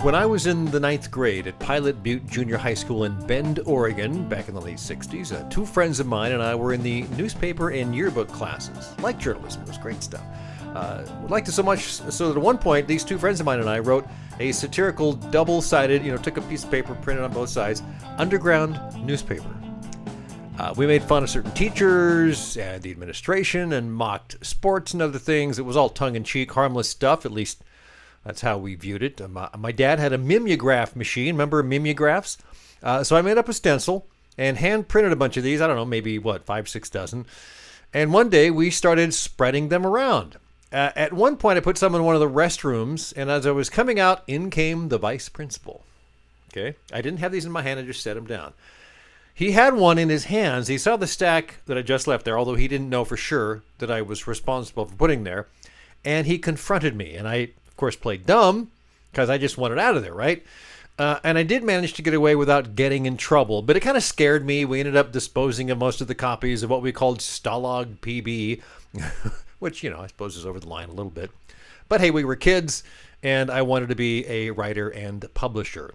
When I was in the 9th grade at Pilot Butte Junior High School in Bend, Oregon, back in the late 60s, two friends of mine and I were in the newspaper and yearbook classes. Like journalism, it was great stuff. Liked it so much so that at one point, these two friends of mine and I wrote a satirical, double-sided, took a piece of paper, printed on both sides, underground newspaper. We made fun of certain teachers and the administration and mocked sports and other things. It was all tongue-in-cheek, harmless stuff, at least that's how we viewed it. My dad had a mimeograph machine. Remember mimeographs? So I made up a stencil and hand-printed a bunch of these. I don't know, maybe, 5, 6 dozen. And one day we started spreading them around. At one point I put some in one of the restrooms, and as I was coming out, in came the vice principal. Okay? I didn't have these in my hand. I just set them down. He had one in his hands. He saw the stack that I just left there, although he didn't know for sure that I was responsible for putting there. And he confronted me. And I, of course, played dumb because I just wanted out of there, right? And I did manage to get away without getting in trouble. But it kind of scared me. We ended up disposing of most of the copies of what we called Stalag PB, which, I suppose is over the line a little bit. But hey, we were kids, and I wanted to be a writer and publisher.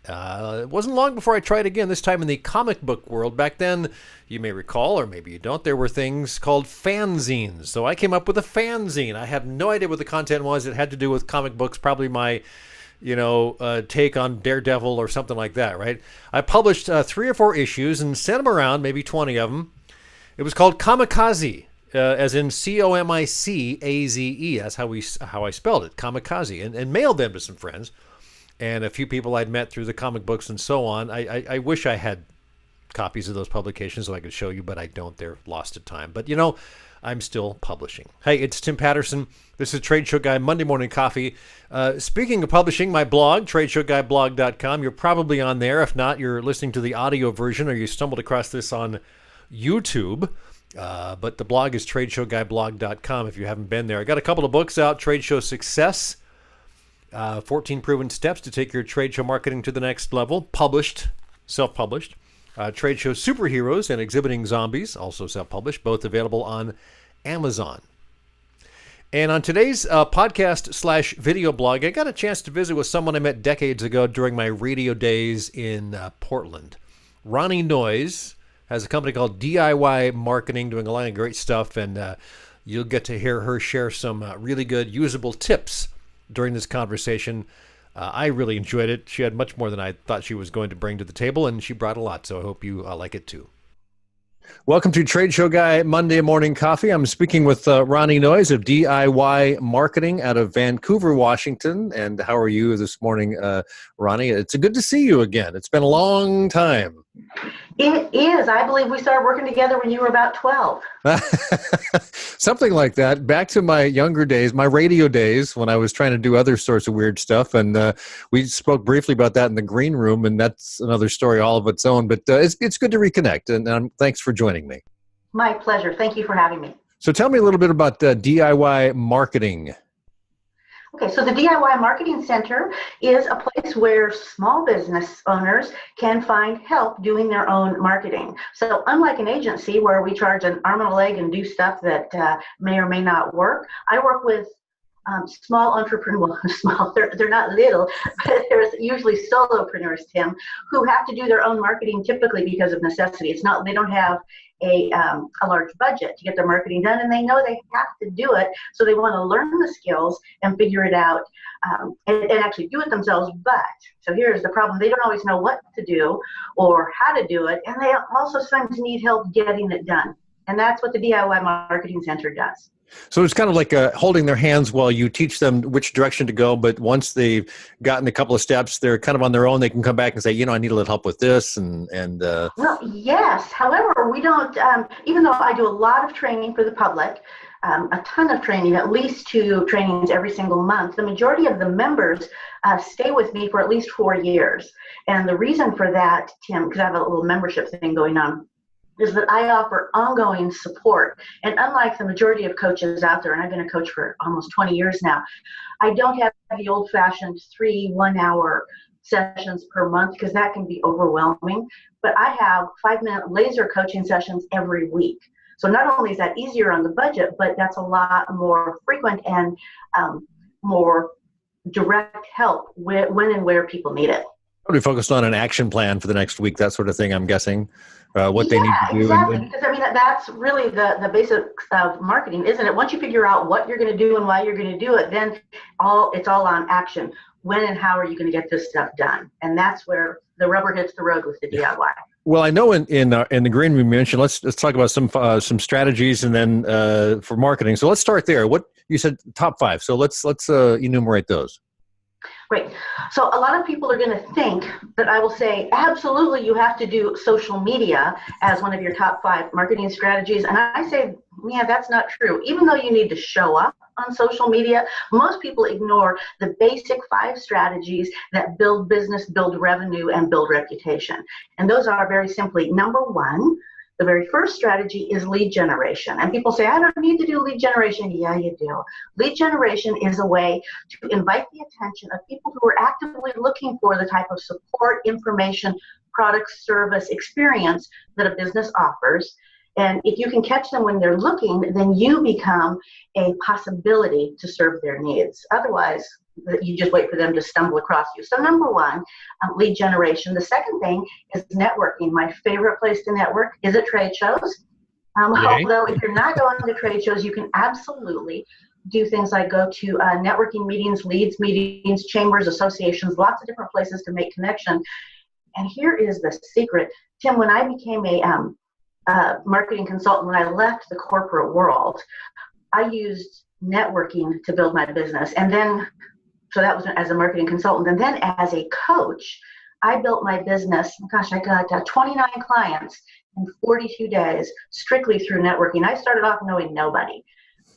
It wasn't long before I tried again, this time in the comic book world. Back then, you may recall, or maybe you don't, there were things called fanzines. So I came up with a fanzine. I have no idea what the content was. It had to do with comic books, probably my, take on Daredevil or something like that, right? I published 3 or 4 issues and sent them around, maybe 20 of them. It was called Kamikaze, as in Comicaze. That's how I spelled it, Kamikaze, and mailed them to some friends. And a few people I'd met through the comic books and so on. I wish I had copies of those publications so I could show you, but I don't. They're lost to time. But, I'm still publishing. Hey, it's Tim Patterson. This is Trade Show Guy Monday Morning Coffee. Speaking of publishing, my blog, TradeshowGuyBlog.com. You're probably on there. If not, you're listening to the audio version or you stumbled across this on YouTube. But the blog is TradeshowGuyBlog.com if you haven't been there. I got a couple of books out, Trade Show Success. 14 Proven Steps to Take Your Trade Show Marketing to the Next Level, published, self-published. Trade Show Superheroes and Exhibiting Zombies, also self-published, both available on Amazon. And on today's podcast/video blog, I got a chance to visit with someone I met decades ago during my radio days in Portland. Ronnie Noize has a company called DIY Marketing, doing a lot of great stuff, and you'll get to hear her share some really good, usable tips during this conversation. I really enjoyed it. She had much more than I thought she was going to bring to the table, and she brought a lot, so I hope you like it too. Welcome to Trade Show Guy Monday Morning Coffee. I'm speaking with Ronnie Noize of DIY Marketing out of Vancouver, Washington. And how are you this morning, Ronnie? It's good to see you again. It's been a long time. It is. I believe we started working together when you were about 12. Something like that. Back to my younger days, my radio days, when I was trying to do other sorts of weird stuff. And we spoke briefly about that in the green room, and that's another story all of its own. But it's good to reconnect, and thanks for joining me. My pleasure. Thank you for having me. So tell me a little bit about DIY Marketing. Okay, so the DIY Marketing Center is a place where small business owners can find help doing their own marketing. So unlike an agency where we charge an arm and a leg and do stuff that may or may not work, I work with small entrepreneurs. Well, small, they're not little, but there's usually solopreneurs, Tim, who have to do their own marketing typically because of necessity. It's not, they don't have a large budget to get their marketing done, and they know they have to do it, so they want to learn the skills and figure it out and actually do it themselves. But so here's the problem: they don't always know what to do or how to do it, and they also sometimes need help getting it done. And that's what the DIY Marketing Center does. So it's kind of like holding their hands while you teach them which direction to go. But once they've gotten a couple of steps, they're kind of on their own. They can come back and say, I need a little help with this. Well, yes. However, we don't, even though I do a lot of training for the public, a ton of training, at least 2 trainings every single month, the majority of the members stay with me for at least 4 years. And the reason for that, Tim, because I have a little membership thing going on, is that I offer ongoing support. And unlike the majority of coaches out there, and I've been a coach for almost 20 years now, I don't have the old-fashioned 3 one-hour sessions per month because that can be overwhelming. But I have 5-minute laser coaching sessions every week. So not only is that easier on the budget, but that's a lot more frequent and more direct help when and where people need it. Probably focused on an action plan for the next week, that sort of thing, I'm guessing, what they need to do. Exactly. Because I mean, that's really the basics of marketing, isn't it? Once you figure out what you're going to do and why you're going to do it, then it's all on action. When and how are you going to get this stuff done? And that's where the rubber hits the road with the DIY. Well, I know in the green room you mentioned, let's talk about some strategies and then for marketing. So let's start there. What you said, top 5. So let's enumerate those. Great. So a lot of people are going to think that I will say, absolutely, you have to do social media as one of your top 5 marketing strategies. And I say, yeah, that's not true. Even though you need to show up on social media, most people ignore the basic 5 strategies that build business, build revenue, and build reputation. And those are very simply, number 1, the very first strategy is lead generation. And people say, I don't need to do lead generation. Yeah, you do. Lead generation is a way to invite the attention of people who are actively looking for the type of support, information, product, service, experience that a business offers. And if you can catch them when they're looking, then you become a possibility to serve their needs. Otherwise, you just wait for them to stumble across you. So number 1, lead generation. The second thing is networking. My favorite place to network is at trade shows. Although if you're not going to trade shows, you can absolutely do things like go to networking meetings, leads meetings, chambers, associations, lots of different places to make connection. And here is the secret. Tim, when I became a marketing consultant, when I left the corporate world, I used networking to build my business. And then, so that was as a marketing consultant. And then as a coach, I built my business. Gosh, I got 29 clients in 42 days strictly through networking. I started off knowing nobody.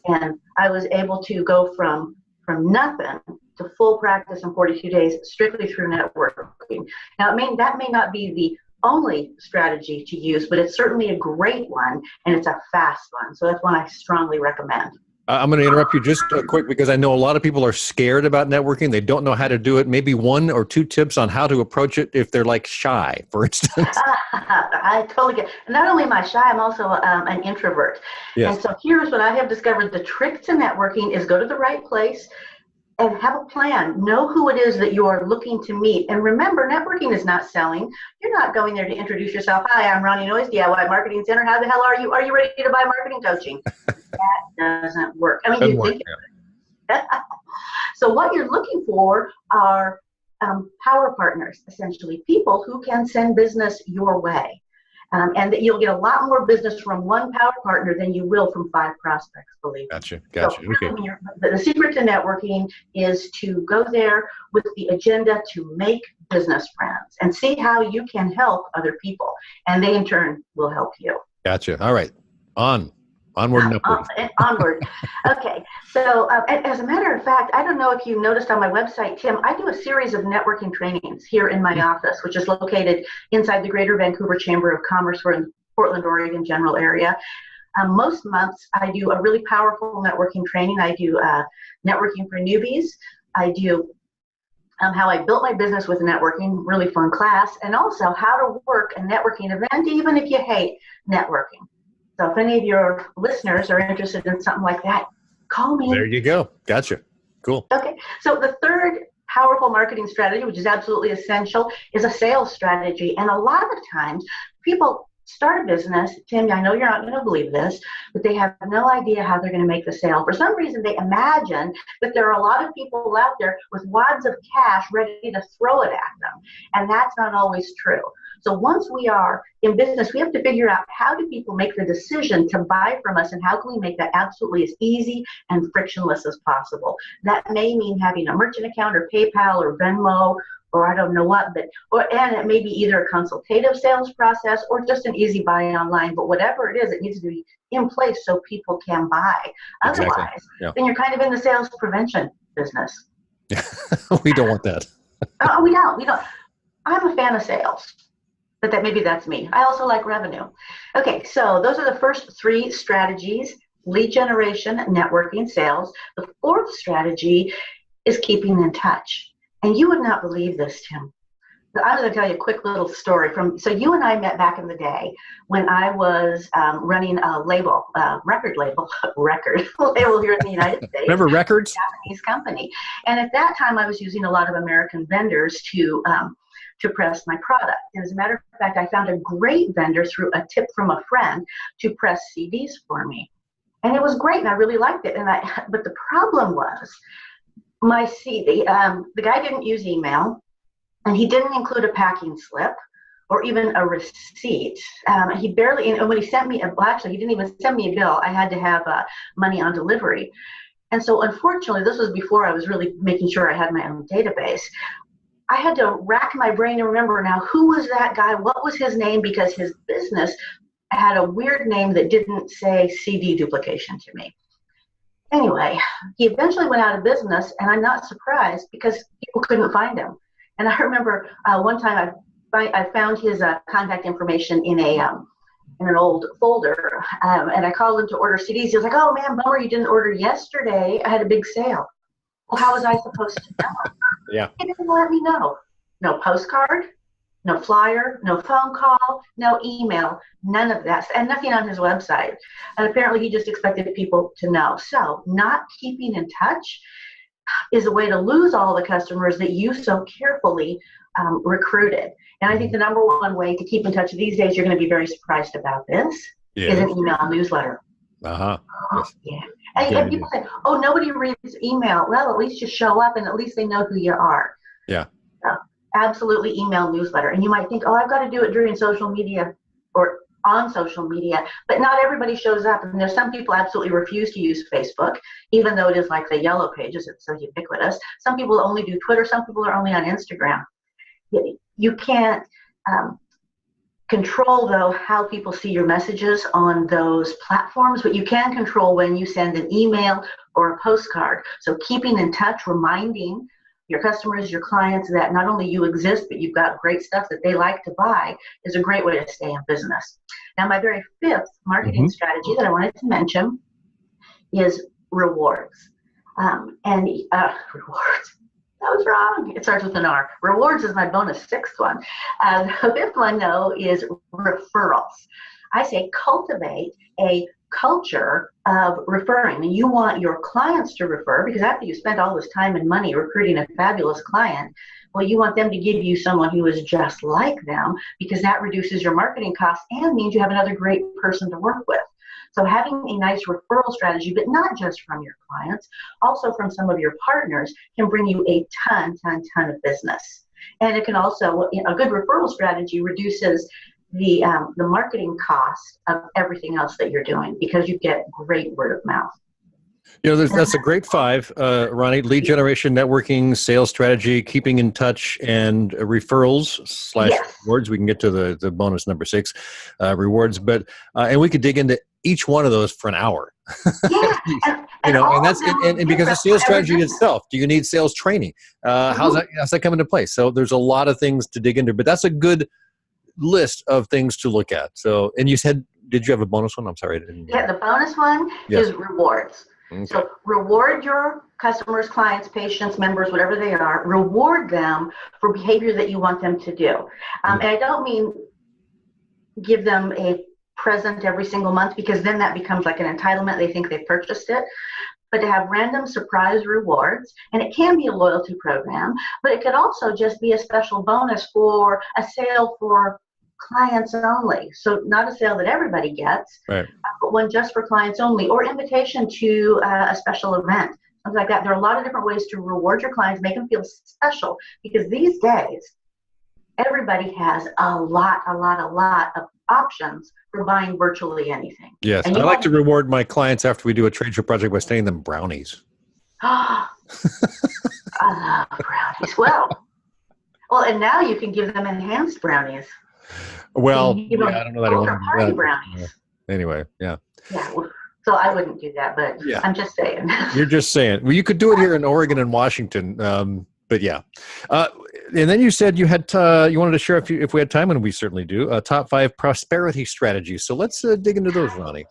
And I was able to go from nothing to full practice in 42 days strictly through networking. Now, that may not be the only strategy to use, but it's certainly a great one, and it's a fast one. So that's one I strongly recommend. I'm going to interrupt you just quick because I know a lot of people are scared about networking. They don't know how to do it. Maybe 1 or 2 tips on how to approach it if they're like shy, for instance. I totally get it. Not only am I shy, I'm also an introvert. Yes. And so here's what I have discovered. The trick to networking is go to the right place and have a plan. Know who it is that you are looking to meet. And remember, networking is not selling. You're not going there to introduce yourself. Hi, I'm Ronnie Noize, DIY Marketing Center. How the hell are you? Are you ready to buy marketing coaching? That doesn't work. I mean, you think it. So what you're looking for are power partners, essentially, people who can send business your way. And that you'll get a lot more business from 1 power partner than you will from 5 prospects, believe me. Gotcha. So, Okay. the secret to networking is to go there with the agenda to make business friends and see how you can help other people. And they, in turn, will help you. Gotcha. All right. Onward and upward. Onward. Okay. So as a matter of fact, I don't know if you noticed on my website, Tim, I do a series of networking trainings here in my office, which is located inside the Greater Vancouver Chamber of Commerce. We're in the Portland, Oregon general area. Most months, I do a really powerful networking training. I do networking for newbies. I do how I built my business with networking, really fun class, and also how to work a networking event, even if you hate networking. So if any of your listeners are interested in something like that, call me. There you go. Gotcha. Cool. Okay. So the third powerful marketing strategy, which is absolutely essential, is a sales strategy. And a lot of times people start a business, Tim, I know you're not going to believe this, but they have no idea how they're going to make the sale. For some reason, they imagine that there are a lot of people out there with wads of cash ready to throw it at them. And that's not always true. So once we are in business, we have to figure out how do people make the decision to buy from us and how can we make that absolutely as easy and frictionless as possible. That may mean having a merchant account or PayPal or Venmo or I don't know what, and it may be either a consultative sales process or just an easy buy online, but whatever it is, it needs to be in place so people can buy. Exactly. Otherwise, then you're kind of in the sales prevention business. We don't want that. We don't. I'm a fan of sales. But maybe that's me. I also like revenue. Okay, so those are the first 3 strategies: lead generation, networking, sales. The 4th strategy is keeping in touch. And you would not believe this, Tim, I'm going to tell you a quick little story so you and I met back in the day when I was running a record label here in the United States. Remember records? Japanese company. And at that time, I was using a lot of American vendors to press my product. And as a matter of fact, I found a great vendor through a tip from a friend to press CDs for me. And it was great, and I really liked it. But the problem was my CD, the guy didn't use email, and he didn't include a packing slip or even a receipt. He barely, and when he sent me, actually, he didn't even send me a bill. I had to have money on delivery. And so unfortunately, this was before I was really making sure I had my own database. I had to rack my brain and remember now, who was that guy? What was his name? Because his business had a weird name that didn't say CD duplication to me. Anyway, he eventually went out of business, and I'm not surprised because people couldn't find him. And I remember one time I found his contact information in an old folder, and I called him to order CDs. He was like, "Oh man, bummer you didn't order yesterday. I had a big sale." Well, how was I supposed to know? Yeah. He didn't let me know. No postcard, no flyer, no phone call, no email, none of that, and nothing on his website. And apparently he just expected people to know. So not keeping in touch is a way to lose all the customers that you so carefully recruited. And I think the number one way to keep in touch these days, you're going to be very surprised about this, is an email newsletter. Uh-huh. Oh, yeah. And people say, "Oh, nobody reads email." Well, at least you show up, and at least they know who you are. Yeah. Absolutely, email newsletter. And you might think, "Oh, I've got to do it during social media or on social media," but not everybody shows up. And there's some people absolutely refuse to use Facebook, even though it is like the yellow pages. It's so ubiquitous. Some people only do Twitter. Some people are only on Instagram. You can't control, though, how people see your messages on those platforms, but you can control when you send an email or a postcard. So keeping in touch, reminding your customers, your clients that not only you exist, but you've got great stuff that they like to buy is a great way to stay in business. Now, my very fifth marketing strategy that I wanted to mention is rewards. Rewards. That was wrong. It starts with an R. Rewards is my bonus sixth one. The fifth one, though, is referrals. I say cultivate a culture of referring. And you want your clients to refer, because after you spend all this time and money recruiting a fabulous client, well, you want them to give you someone who is just like them, because that reduces your marketing costs and means you have another great person to work with. So having a nice referral strategy, but not just from your clients, also from some of your partners, can bring you a ton of business. And it can also, a good referral strategy reduces the marketing cost of everything else that you're doing, because you get great word of mouth. You know, that's a great five, Ronnie: lead generation, networking, sales strategy, keeping in touch, and referrals / rewards. We can get to the bonus number 6, rewards, but and we could dig into each one of those for an hour. Yeah, and because the sales strategy itself, do you need sales training? How's that come into place? So there's a lot of things to dig into, but that's a good list of things to look at. So, and you said, did you have a bonus one? I'm sorry. Yeah, the bonus one is rewards. Okay. So reward your customers, clients, patients, members, whatever they are. Reward them for behavior that you want them to do. And I don't mean give them a present every single month, because then that becomes like an entitlement. They think they've purchased it. But to have random surprise rewards, and it can be a loyalty program, but it could also just be a special bonus for a sale for clients only. So not a sale that everybody gets, right, but one just for clients only, or invitation to a special event, something like that. There are a lot of different ways to reward your clients, make them feel special, because these days everybody has a lot of options for buying virtually anything. Yes, I like to reward my clients after we do a trade show project by sending them brownies. I love brownies. Well, and now you can give them enhanced brownies. Well, I don't know that I want to do that. Brownies. Anyway, yeah. Yeah, so I wouldn't do that, but I'm just saying. You're just saying. Well, you could do it here in Oregon and Washington, but yeah. And then you said you had you wanted to share, if we had time, and we certainly do, top 5 prosperity strategies. So let's dig into those, Ronnie.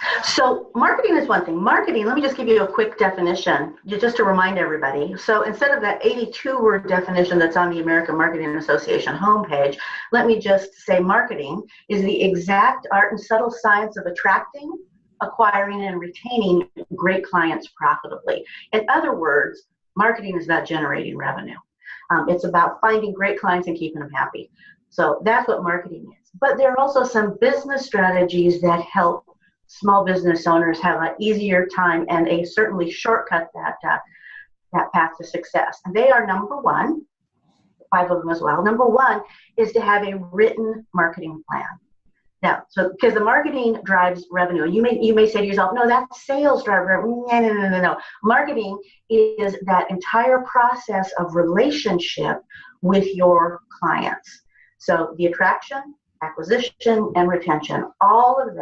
Yes. So marketing is one thing. Marketing, let me just give you a quick definition, just to remind everybody. So instead of that 82-word definition that's on the American Marketing Association homepage, let me just say marketing is the exact art and subtle science of attracting, acquiring, and retaining great clients profitably. In other words, marketing is about generating revenue. It's about finding great clients and keeping them happy. So that's what marketing is. But there are also some business strategies that help small business owners have an easier time and a certainly shortcut that path to success. And they are, number one, 5 of them as well. Number one is to have a written marketing plan. Now, so because the marketing drives revenue, you may say to yourself, no, that's sales drive revenue. No. Marketing is that entire process of relationship with your clients. So the attraction, acquisition, and retention, all of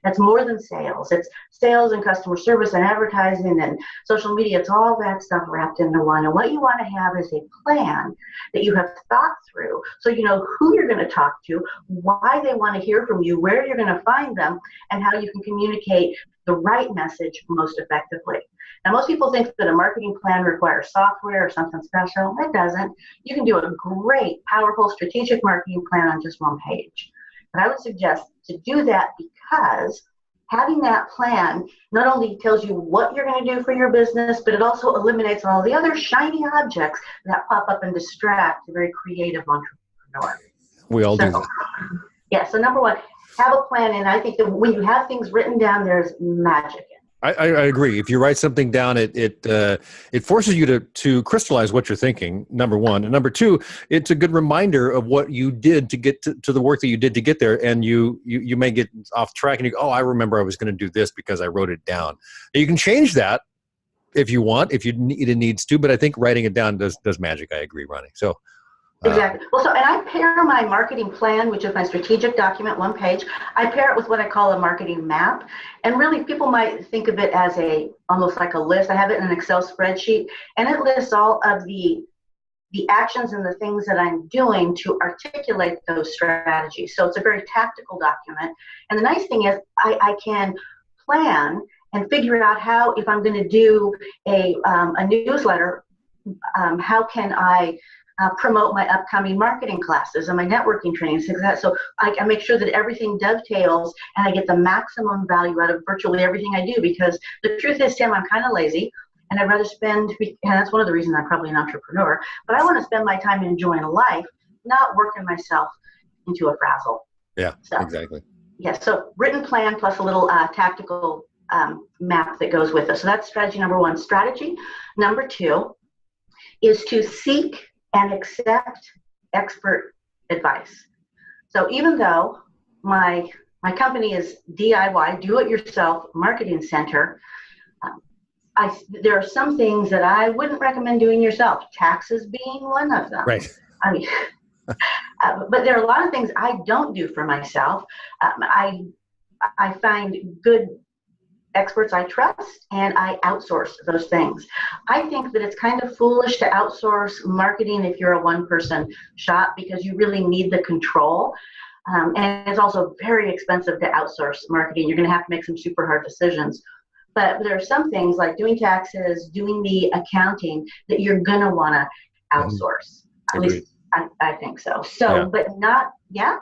that's more than sales. It's sales and customer service and advertising and social media. It's all that stuff wrapped into one. And what you want to have is a plan that you have thought through, so you know who you're going to talk to, why they want to hear from you, where you're going to find them, and how you can communicate the right message most effectively. Now, most people think that a marketing plan requires software or something special. It doesn't. You can do a great, powerful, strategic marketing plan on just one page. But I would suggest to do that because having that plan not only tells you what you're going to do for your business, but it also eliminates all the other shiny objects that pop up and distract a very creative entrepreneur. We all do that. Yeah, so number one, have a plan. And I think that when you have things written down, there's magic in it. I agree. If you write something down, it forces you to crystallize what you're thinking, number one. And number two, it's a good reminder of what you did to get to the work that you did to get there. And you may get off track and you go, oh, I remember I was going to do this because I wrote it down. And you can change that if you want, if it needs to, but I think writing it down does magic. I agree, Ronnie. So. Exactly. Well, and I pair my marketing plan, which is my strategic document, one page. I pair it with what I call a marketing map. And really, people might think of it as almost like a list. I have it in an Excel spreadsheet, and it lists all of the actions and the things that I'm doing to articulate those strategies. So it's a very tactical document. And the nice thing is I can plan and figure out how, if I'm going to do a newsletter, how can I promote my upcoming marketing classes and my networking trainings, things like that. So I make sure that everything dovetails and I get the maximum value out of virtually everything I do, because the truth is, Tim, I'm kind of lazy and I'd rather and that's one of the reasons I'm probably an entrepreneur, but I want to spend my time enjoying life, not working myself into a frazzle. Yeah, so, exactly. Yeah, so written plan plus a little tactical map that goes with it. So that's strategy number one. Strategy number two is to seek and accept expert advice. So even though my company is DIY, do-it-yourself marketing center, there are some things that I wouldn't recommend doing yourself, taxes being one of them. Right. I mean, but there are a lot of things I don't do for myself. I find good experts I trust, and I outsource those things. I think that it's kind of foolish to outsource marketing if you're a one-person shop, because you really need the control. And it's also very expensive to outsource marketing. You're going to have to make some super hard decisions. But there are some things like doing taxes, doing the accounting, that you're going to want to outsource. At least I think so. So, yeah. But not, yeah?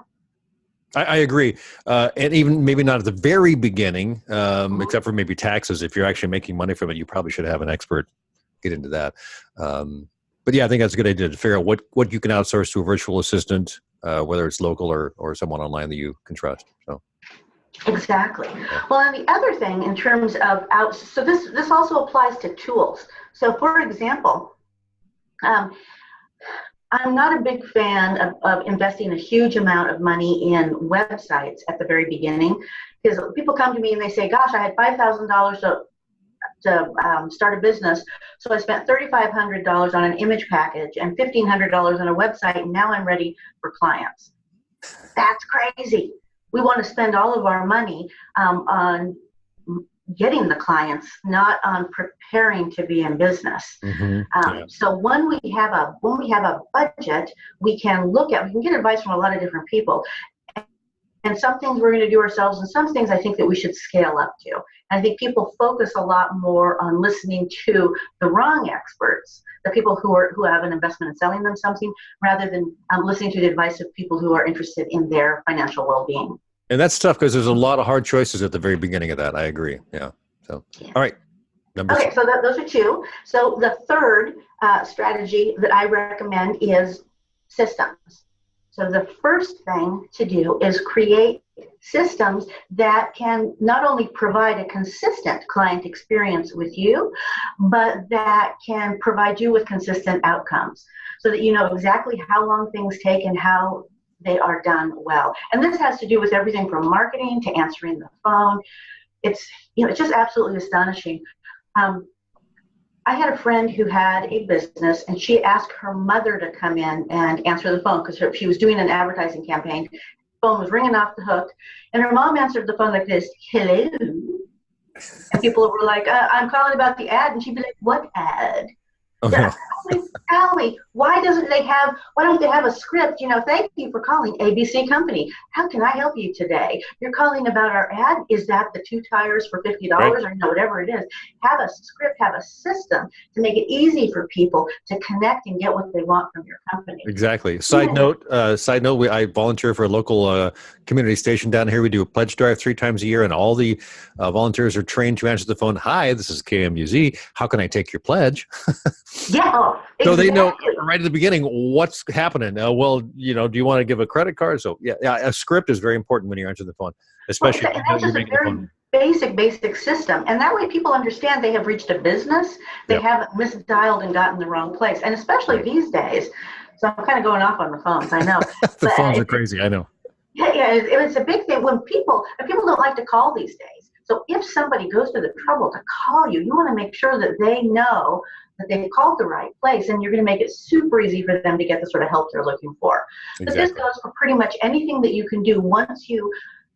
I agree. And even maybe not at the very beginning, except for maybe taxes. If you're actually making money from it, you probably should have an expert get into that. But yeah, I think that's a good idea to figure out what you can outsource to a virtual assistant, whether it's local or someone online that you can trust. So. Exactly. Well, and the other thing in terms of so this also applies to tools. So for example, I'm not a big fan of investing a huge amount of money in websites at the very beginning, because people come to me and they say, gosh, I had $5,000 to start a business, so I spent $3,500 on an image package and $1,500 on a website, and now I'm ready for clients. That's crazy. We want to spend all of our money on getting the clients, not on preparing to be in business. So when we have a budget, we can get advice from a lot of different people. And some things we're going to do ourselves, and some things I think that we should scale up to. And I think people focus a lot more on listening to the wrong experts, the people who have an investment and selling them something, rather than listening to the advice of people who are interested in their financial well-being. And that's tough because there's a lot of hard choices at the very beginning of that. I agree. Yeah. So, all right. Okay, so those are two. So the third strategy that I recommend is systems. So the first thing to do is create systems that can not only provide a consistent client experience with you, but that can provide you with consistent outcomes so that you know exactly how long things take and how they are done well. And this has to do with everything from marketing to answering the phone. It's just absolutely astonishing. I had a friend who had a business, and she asked her mother to come in and answer the phone because she was doing an advertising campaign. The phone was ringing off the hook, and her mom answered the phone like this, "Hello." And people were like, "I'm calling about the ad," and she'd be like, "What ad?" Okay. Allie, why don't they have a script? Thank you for calling ABC Company. How can I help you today? You're calling about our ad. Is that the 2 tires for $50 Right. or whatever it is? Have a script, have a system to make it easy for people to connect and get what they want from your company. Exactly. Side note, I volunteer for a local community station down here. We do a pledge drive 3 times a year, and all the volunteers are trained to answer the phone. "Hi, this is KMUZ. How can I take your pledge?" Yeah. So Exactly. they know right at the beginning what's happening. Do you want to give a credit card? So yeah, a script is very important when you answer the phone, especially And that's you're just a making the very phone. basic system. And that way people understand they have reached a business. They Yep. haven't misdialed and gotten the wrong place. And especially Right. these days. So I'm kind of going off on the phones, I know. The phones are crazy. I know. Yeah, it's a big thing when people don't like to call these days. So if somebody goes to the trouble to call you, you want to make sure that they know that they've called the right place, and you're going to make it super easy for them to get the sort of help they're looking for. Exactly. But this goes for pretty much anything that you can do. Once you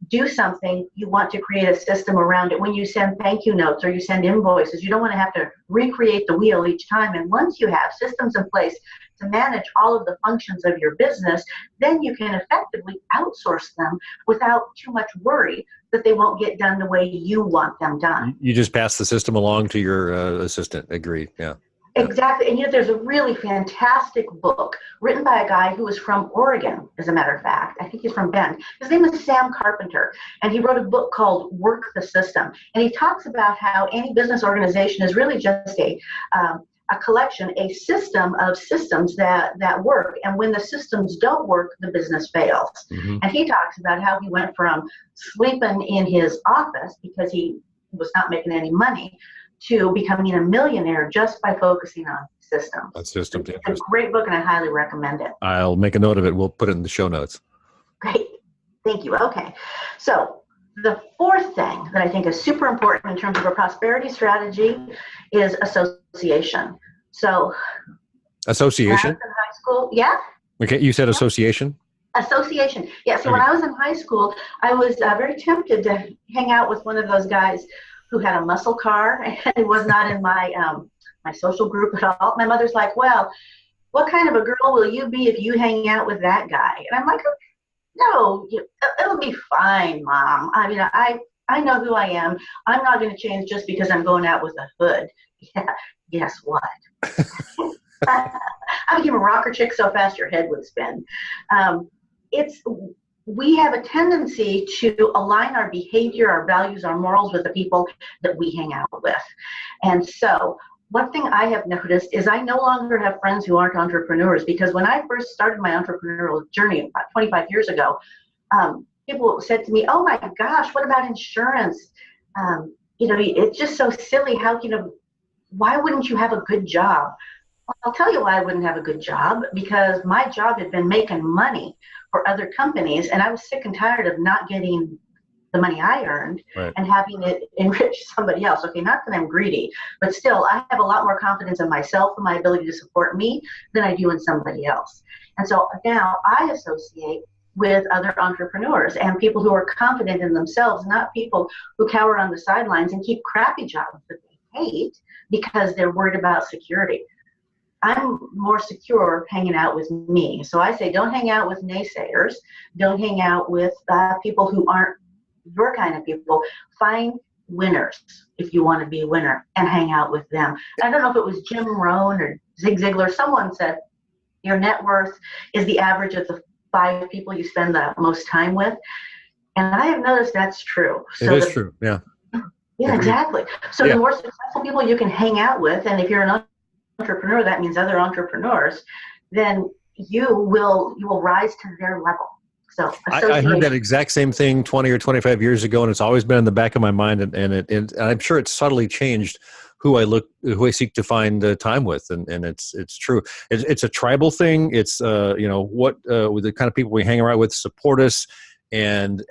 do something, you want to create a system around it. When you send thank you notes or you send invoices, you don't want to have to recreate the wheel each time. And once you have systems in place to manage all of the functions of your business, then you can effectively outsource them without too much worry that they won't get done the way you want them done. You just pass the system along to your assistant. Agree. Yeah. Exactly. And there's a really fantastic book written by a guy who is from Oregon, as a matter of fact. I think he's from Bend. His name is Sam Carpenter, and he wrote a book called Work the System. And he talks about how any business organization is really just a collection, a system of systems that work. And when the systems don't work, the business fails. Mm-hmm. And he talks about how he went from sleeping in his office because he was not making any money to becoming a millionaire just by focusing on systems. That's systems. It's a great book, and I highly recommend it. I'll make a note of it. We'll put it in the show notes. Great. Thank you. Okay. So the fourth thing that I think is super important in terms of a prosperity strategy is association. So Association? when I was in high school, yeah? Okay, you said association? Association. Yeah, so when I was in high school, I was very tempted to hang out with one of those guys who had a muscle car, and it was not in my my social group at all. My mother's like, "Well, what kind of a girl will you be if you hang out with that guy?" And I'm like, "No, it'll be fine, Mom. I mean, I know who I am. I'm not going to change just because I'm going out with a hood." Yeah, guess what? I became a rocker chick so fast your head would spin. We have a tendency to align our behavior, our values, our morals with the people that we hang out with. And so one thing I have noticed is I no longer have friends who aren't entrepreneurs, because when I first started my entrepreneurial journey about 25 years ago, people said to me, "Oh my gosh, what about insurance? It's just so silly. Why wouldn't you have a good job?" Well, I'll tell you why I wouldn't have a good job, because my job had been making money for other companies, and I was sick and tired of not getting the money I earned and having it enrich somebody else. Okay, not that I'm greedy, but still, I have a lot more confidence in myself and my ability to support me than I do in somebody else. And so now I associate with other entrepreneurs and people who are confident in themselves, not people who cower on the sidelines and keep crappy jobs that they hate because they're worried about security. I'm more secure hanging out with me. So I say, don't hang out with naysayers. Don't hang out with people who aren't your kind of people. Find winners if you want to be a winner and hang out with them. I don't know if it was Jim Rohn or Zig Ziglar. Someone said your net worth is the average of the 5 people you spend the most time with. And I have noticed that's true. So it is true. Yeah. Yeah, Agreed. exactly. So the more successful people you can hang out with, and if you're an entrepreneur, that means other entrepreneurs, then you will rise to their level. So I heard that exact same thing 20 or 25 years ago, and it's always been in the back of my mind, and I'm sure it's subtly changed who I seek to find time with, and it's true. It's a tribal thing. It's with the kind of people we hang around with support us, and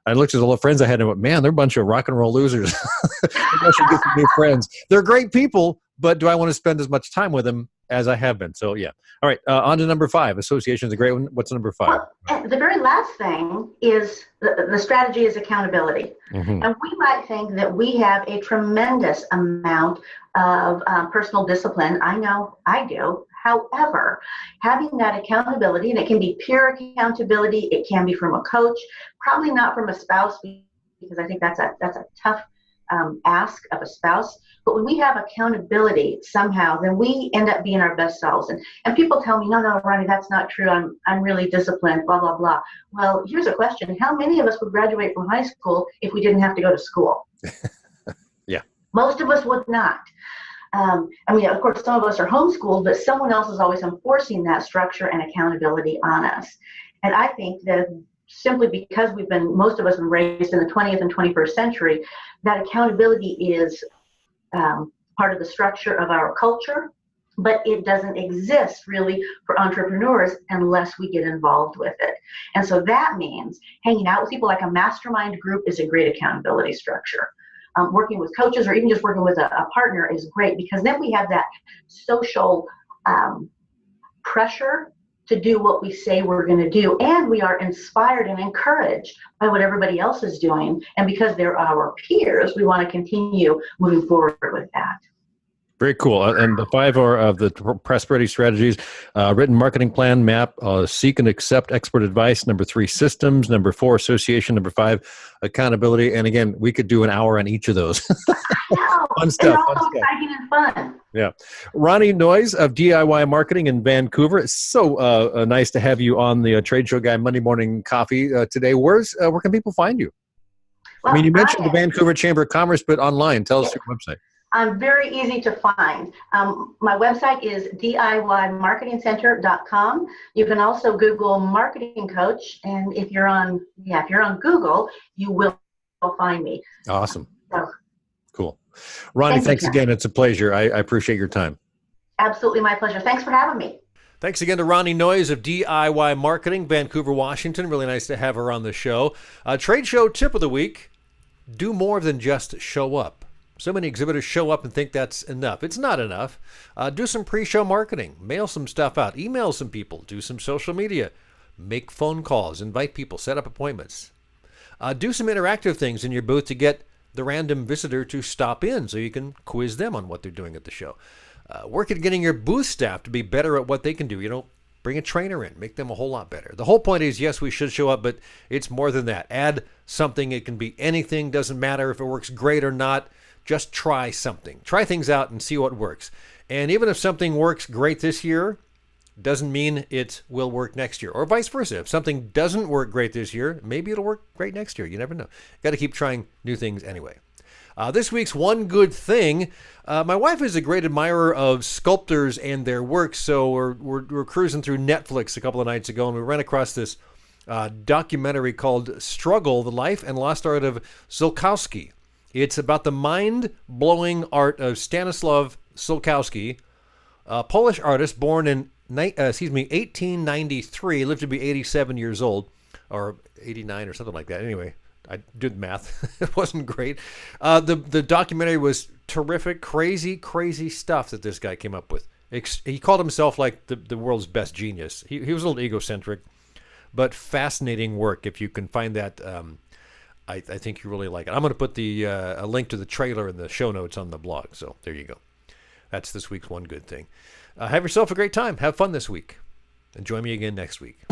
I looked at all the friends I had and went, man, they're a bunch of rock and roll losers. I should get some new friends. They're great people, but do I want to spend as much time with them as I have been? So, yeah. All right, on to number 5. Association is a great one. What's number 5? Well, the very last thing is the strategy is accountability. Mm-hmm. And we might think that we have a tremendous amount of personal discipline. I know I do. However, having that accountability, and it can be peer accountability, it can be from a coach, probably not from a spouse, because I think that's a tough ask of a spouse. But when we have accountability somehow, then we end up being our best selves. And people tell me, no, Ronnie, that's not true. I'm really disciplined, blah, blah, blah. Well, here's a question. How many of us would graduate from high school if we didn't have to go to school? Yeah. Most of us would not. Of course, some of us are homeschooled, but someone else is always enforcing that structure and accountability on us. And I think that simply because most of us have been raised in the 20th and 21st century, that accountability is part of the structure of our culture, but it doesn't exist really for entrepreneurs unless we get involved with it. And so that means hanging out with people like a mastermind group is a great accountability structure. Working with coaches or even just working with a partner is great, because then we have that social pressure to do what we say we're going to do. And we are inspired and encouraged by what everybody else is doing. And because they're our peers, we want to continue moving forward with that. Very cool. And the 5 are of the prosperity strategies: written marketing plan, map, seek and accept expert advice. Number 3, systems. Number 4, association. Number 5, accountability. And again, we could do an hour on each of those. Fun stuff. And also exciting and fun. Yeah. Ronnie Noize of DIY Marketing in Vancouver. It's so nice to have you on the Trade Show Guy Monday Morning Coffee today. Where can people find you? Well, you mentioned the Vancouver Chamber of Commerce, but online. Tell us your website. I'm very easy to find. My website is DIYmarketingcenter.com. You can also Google marketing coach, and if you're on Google, you will find me. Awesome. Cool. Ronnie, thanks again. It's a pleasure. I appreciate your time. Absolutely my pleasure. Thanks for having me. Thanks again to Ronnie Noize of DIY Marketing, Vancouver, Washington. Really nice to have her on the show. Trade show tip of the week: do more than just show up. So many exhibitors show up and think that's enough. It's not enough. Do some pre-show marketing. Mail some stuff out. Email some people. Do some social media. Make phone calls. Invite people. Set up appointments. Do some interactive things in your booth to get the random visitor to stop in so you can quiz them on what they're doing at the show. Work at getting your booth staff to be better at what they can do. Bring a trainer in. Make them a whole lot better. The whole point is, yes, we should show up, but it's more than that. Add something. It can be anything. Doesn't matter if it works great or not. Just try something. Try things out and see what works. And even if something works great this year, doesn't mean it will work next year, or vice versa. If something doesn't work great this year, maybe it'll work great next year. You never know. Got to keep trying new things anyway. This week's one good thing. My wife is a great admirer of sculptors and their work, so we're cruising through Netflix a couple of nights ago, and we ran across this documentary called Struggle, The Life and Lost Art of Sulkowski. It's about the mind-blowing art of Stanislaw Sulkowski, a Polish artist born in 1893, lived to be 87 years old, or 89 or something like that. Anyway, I did math. It wasn't great. The documentary was terrific, crazy stuff that this guy came up with. He called himself like the world's best genius. He was a little egocentric, but fascinating work. If you can find that, I think you really like it. I'm going to put a link to the trailer in the show notes on the blog. So there you go. That's this week's one good thing. Have yourself a great time. Have fun this week. And join me again next week.